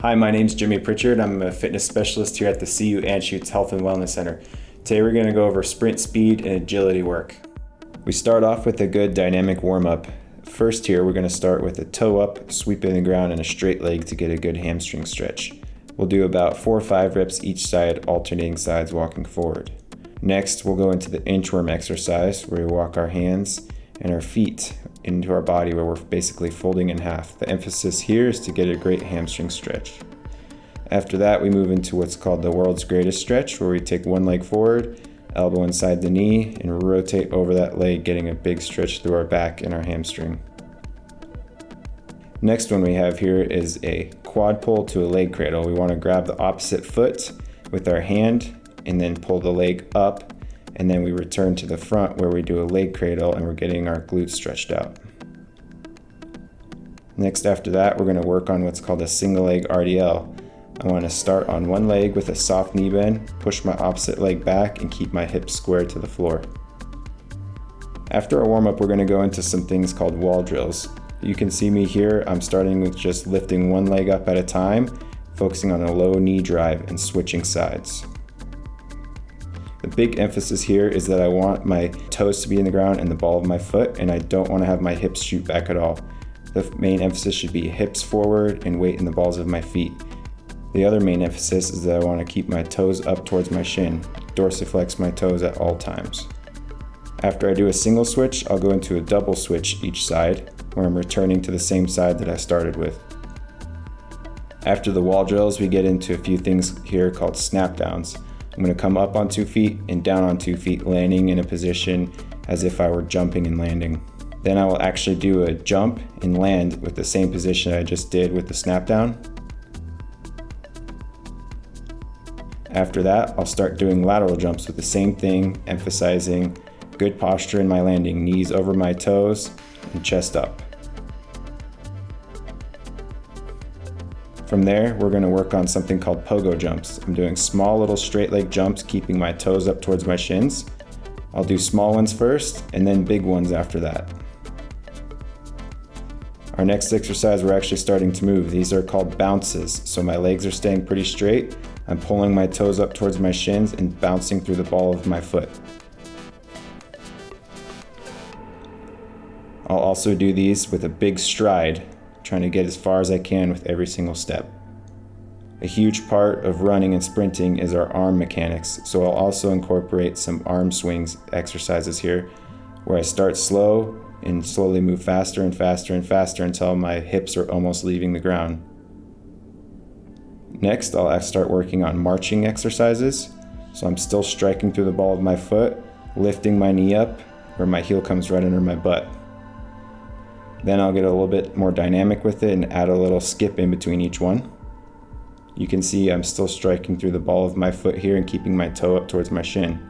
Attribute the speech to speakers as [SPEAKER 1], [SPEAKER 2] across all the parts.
[SPEAKER 1] Hi, my name's Jimmy Pritchard. I'm a fitness specialist here at the CU Anschutz Health Wellness Center. Today we're going to go over sprint speed and agility work. We start off with a good dynamic warm-up. First here, we're going to start with a toe up, sweeping the ground, and a straight leg to get a good hamstring stretch. We'll do about 4 or 5 reps each side, alternating sides walking forward. Next, we'll go into the inchworm exercise, where we walk our hands and our feet into our body, where we're basically folding in half. The emphasis here is to get a great hamstring stretch. After that, we move into what's called the world's greatest stretch, where we take one leg forward, elbow inside the knee, and rotate over that leg, getting a big stretch through our back and our hamstring. Next one we have here is a quad pull to a leg cradle. We want to grab the opposite foot with our hand and then pull the leg up, and then we return to the front where we do a leg cradle and we're getting our glutes stretched out. Next, after that, we're going to work on what's called a single leg RDL. I want to start on one leg with a soft knee bend, push my opposite leg back, and keep my hips squared to the floor. After our warm-up, we're going to go into some things called wall drills. You can see me here. I'm starting with just lifting one leg up at a time, focusing on a low knee drive and switching sides. The big emphasis here is that I want my toes to be in the ground and the ball of my foot, and I don't want to have my hips shoot back at all. The main emphasis should be hips forward and weight in the balls of my feet. The other main emphasis is that I want to keep my toes up towards my shin, dorsiflex my toes at all times. After I do a single switch, I'll go into a double switch each side, where I'm returning to the same side that I started with. After the wall drills, we get into a few things here called snap downs. I'm going to come up on 2 feet and down on 2 feet, landing in a position as if I were jumping and landing. Then I will actually do a jump and land with the same position I just did with the snap down. After that, I'll start doing lateral jumps with the same thing, emphasizing good posture in my landing, knees over my toes and chest up. From there, we're going to work on something called pogo jumps. I'm doing small little straight leg jumps, keeping my toes up towards my shins. I'll do small ones first and then big ones after that. Our next exercise, we're actually starting to move. These are called bounces. So my legs are staying pretty straight. I'm pulling my toes up towards my shins and bouncing through the ball of my foot. I'll also do these with a big stride, trying to get as far as I can with every single step. A huge part of running and sprinting is our arm mechanics, so I'll also incorporate some arm swings exercises here, where I start slow and slowly move faster and faster and faster until my hips are almost leaving the ground. Next, I'll start working on marching exercises, so I'm still striking through the ball of my foot, lifting my knee up where my heel comes right under my butt. Then I'll get a little bit more dynamic with it and add a little skip in between each one. You can see I'm still striking through the ball of my foot here and keeping my toe up towards my shin.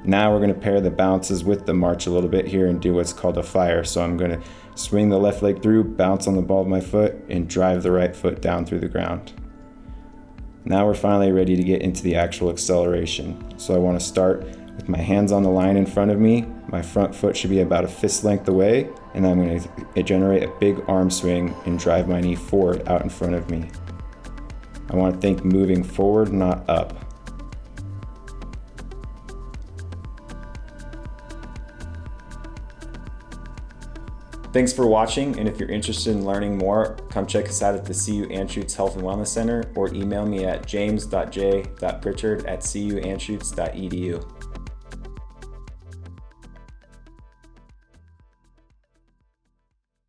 [SPEAKER 1] Now we're going to pair the bounces with the march a little bit here and do what's called a fire. So I'm going to swing the left leg through, bounce on the ball of my foot, and drive the right foot down through the ground. Now we're finally ready to get into the actual acceleration. So I want to start with my hands on the line in front of me. My front foot should be about a fist length away, and I'm going to generate a big arm swing and drive my knee forward out in front of me. I want to think moving forward, not up. Thanks for watching, and if you're interested in learning more, come check us out at the CU Anschutz Health Wellness Center or email me at james.j.pritchard@cuanschutz.edu.